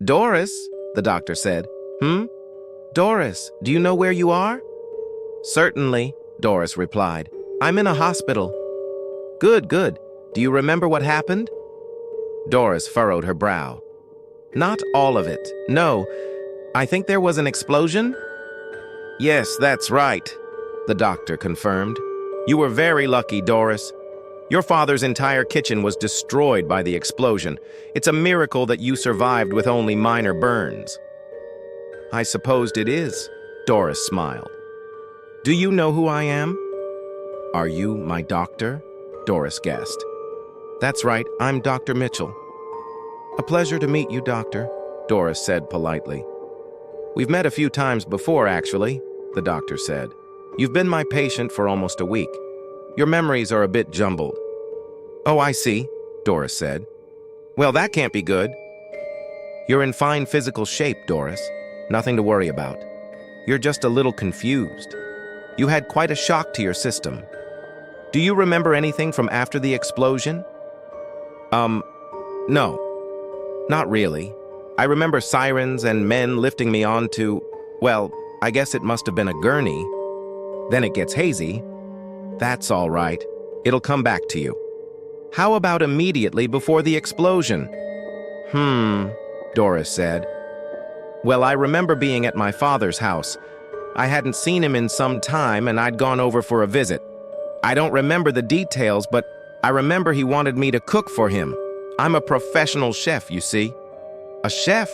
Doris, the doctor said. Doris, do you know where you are? Certainly, Doris replied. I'm in a hospital. Good, good. Do you remember what happened? Doris furrowed her brow. Not all of it. No. I think there was an explosion? Yes, that's right, the doctor confirmed. You were very lucky, Doris. Your father's entire kitchen was destroyed by the explosion. It's a miracle that you survived with only minor burns. I supposed it is, Doris smiled. Do you know who I am? Are you my doctor? Doris guessed. That's right, I'm Dr. Mitchell. A pleasure to meet you, Doctor, Doris said politely. We've met a few times before, actually, the doctor said. You've been my patient for almost a week. Your memories are a bit jumbled. Oh, I see, Doris said. Well, that can't be good. You're in fine physical shape, Doris. Nothing to worry about. You're just a little confused. You had quite a shock to your system. Do you remember anything from after the explosion? No. Not really. I remember sirens and men lifting me onto, well, I guess it must have been a gurney. Then it gets hazy. That's all right. It'll come back to you. How about immediately before the explosion? Doris said. Well, I remember being at my father's house. I hadn't seen him in some time and I'd gone over for a visit. I don't remember the details, but I remember he wanted me to cook for him. I'm a professional chef, you see. A chef?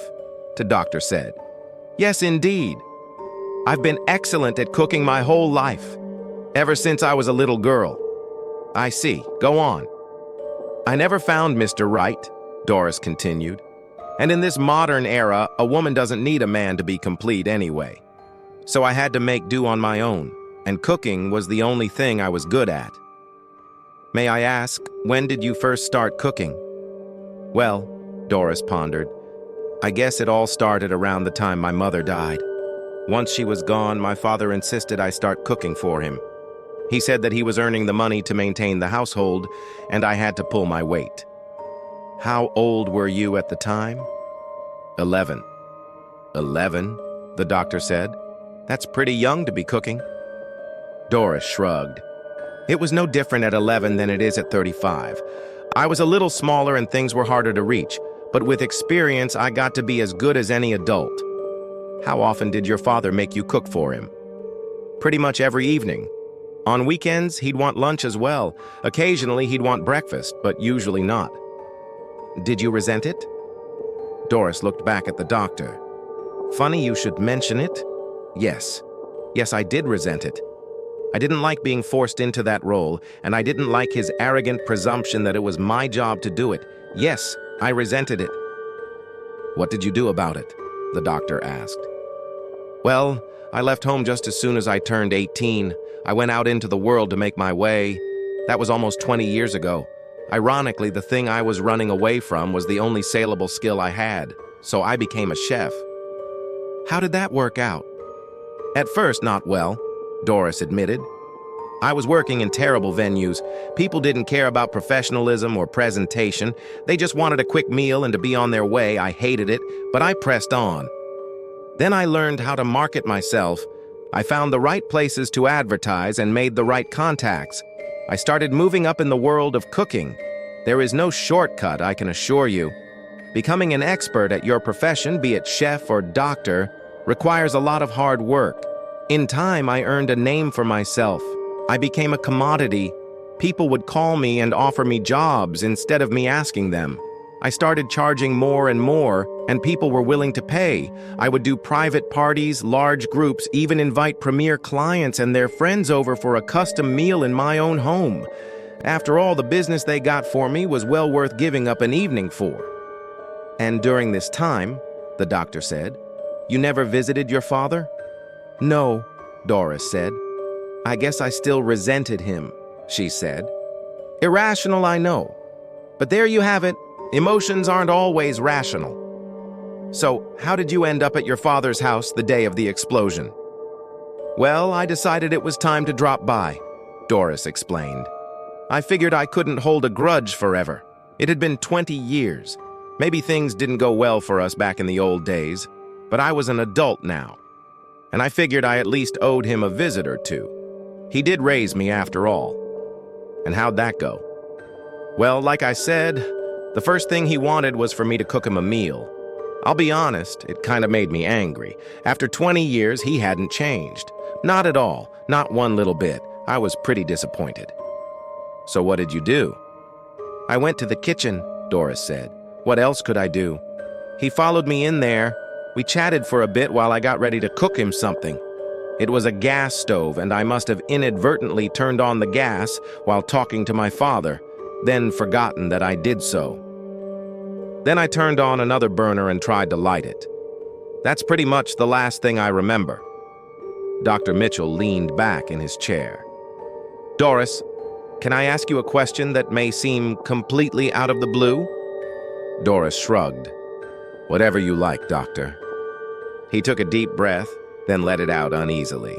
The doctor said. Yes, indeed. I've been excellent at cooking my whole life, ever since I was a little girl. I see. Go on. I never found Mr. Right, Doris continued. And in this modern era, a woman doesn't need a man to be complete anyway. So I had to make do on my own, and cooking was the only thing I was good at. May I ask, when did you first start cooking? Well, Doris pondered, I guess it all started around the time my mother died. Once she was gone, my father insisted I start cooking for him. He said that he was earning the money to maintain the household, and I had to pull my weight. How old were you at the time? 11. 11, the doctor said. That's pretty young to be cooking. Doris shrugged. It was no different at 11 than it is at 35. I was a little smaller and things were harder to reach, but with experience, I got to be as good as any adult. How often did your father make you cook for him? Pretty much every evening. On weekends, he'd want lunch as well. Occasionally, he'd want breakfast, but usually not. Did you resent it? Doris looked back at the doctor. Funny you should mention it. Yes. Yes, I did resent it. I didn't like being forced into that role, and I didn't like his arrogant presumption that it was my job to do it. Yes, I resented it. What did you do about it? The doctor asked. Well, I left home just as soon as I turned 18. I went out into the world to make my way. That was almost 20 years ago. Ironically, the thing I was running away from was the only saleable skill I had, so I became a chef. How did that work out? At first, not well, Doris admitted. I was working in terrible venues. People didn't care about professionalism or presentation. They just wanted a quick meal and to be on their way. I hated it, but I pressed on. Then I learned how to market myself. I found the right places to advertise and made the right contacts. I started moving up in the world of cooking. There is no shortcut, I can assure you. Becoming an expert at your profession, be it chef or doctor, requires a lot of hard work. In time, I earned a name for myself. I became a commodity. People would call me and offer me jobs instead of me asking them. I started charging more and more, and people were willing to pay. I would do private parties, large groups, even invite premier clients and their friends over for a custom meal in my own home. After all, the business they got for me was well worth giving up an evening for. And during this time, the doctor said, you never visited your father? No, Doris said. I guess I still resented him, she said. Irrational, I know. But there you have it. Emotions aren't always rational. So, how did you end up at your father's house the day of the explosion? Well, I decided it was time to drop by, Doris explained. I figured I couldn't hold a grudge forever. It had been 20 years. Maybe things didn't go well for us back in the old days, but I was an adult now, and I figured I at least owed him a visit or two. He did raise me after all. And how'd that go? Well, like I said, the first thing he wanted was for me to cook him a meal. I'll be honest, it kind of made me angry. After 20 years, he hadn't changed. Not at all, not one little bit. I was pretty disappointed. So what did you do? I went to the kitchen, Doris said. What else could I do? He followed me in there. We chatted for a bit while I got ready to cook him something. It was a gas stove, and I must have inadvertently turned on the gas while talking to my father, then forgotten that I did so. Then I turned on another burner and tried to light it. That's pretty much the last thing I remember. Dr. Mitchell leaned back in his chair. Doris, can I ask you a question that may seem completely out of the blue? Doris shrugged. Whatever you like, Doctor. He took a deep breath, then let it out uneasily.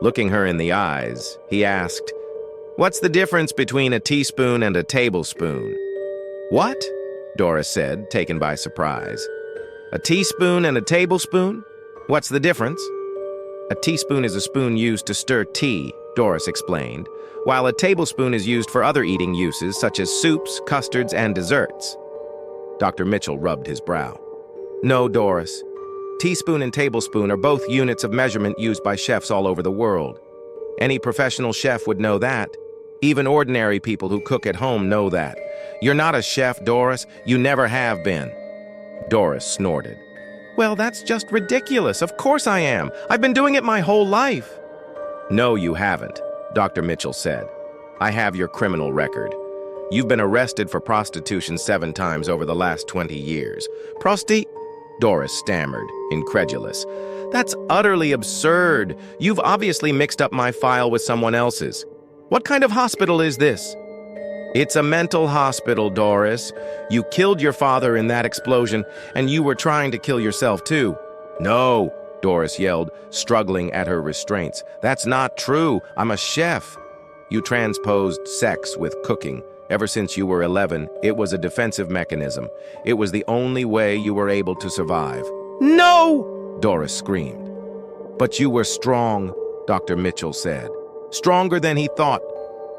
Looking her in the eyes, he asked, What's the difference between a teaspoon and a tablespoon? What? Doris said, taken by surprise. A teaspoon and a tablespoon? What's the difference? A teaspoon is a spoon used to stir tea, Doris explained, while a tablespoon is used for other eating uses such as soups, custards, and desserts. Dr. Mitchell rubbed his brow. No, Doris. Teaspoon and tablespoon are both units of measurement used by chefs all over the world. Any professional chef would know that. Even ordinary people who cook at home know that. You're not a chef, Doris. You never have been. Doris snorted. Well, that's just ridiculous. Of course I am. I've been doing it my whole life. No, you haven't, Dr. Mitchell said. I have your criminal record. You've been arrested for prostitution 7 times over the last 20 years. Doris stammered, incredulous. That's utterly absurd. You've obviously mixed up my file with someone else's. What kind of hospital is this? It's a mental hospital, Doris. You killed your father in that explosion, and you were trying to kill yourself too. No, Doris yelled, struggling at her restraints. That's not true. I'm a chef. You transposed sex with cooking. Ever since you were 11, it was a defensive mechanism. It was the only way you were able to survive. No! Doris screamed. But you were strong, Dr. Mitchell said. Stronger than he thought.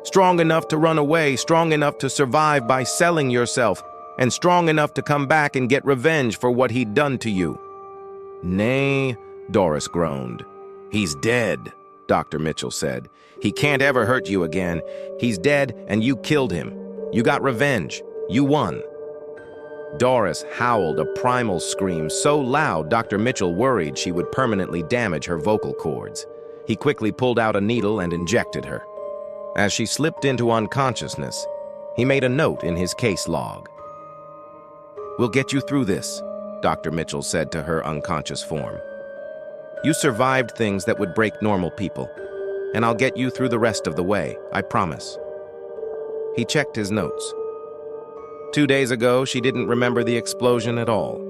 Strong enough to run away, strong enough to survive by selling yourself, and strong enough to come back and get revenge for what he'd done to you. Nay, Doris groaned. He's dead, Dr. Mitchell said. He can't ever hurt you again. He's dead, and you killed him. You got revenge. You won. Doris howled a primal scream so loud Dr. Mitchell worried she would permanently damage her vocal cords. He quickly pulled out a needle and injected her. As she slipped into unconsciousness, he made a note in his case log. We'll get you through this, Dr. Mitchell said to her unconscious form. You survived things that would break normal people, and I'll get you through the rest of the way, I promise. He checked his notes. 2 days ago, she didn't remember the explosion at all.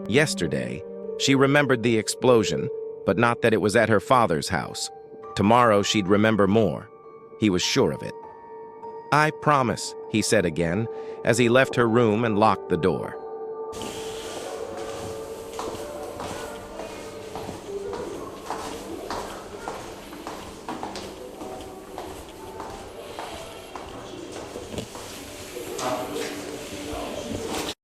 Yesterday, she remembered the explosion, but not that it was at her father's house. Tomorrow, she'd remember more. He was sure of it. I promise, he said again, as he left her room and locked the door.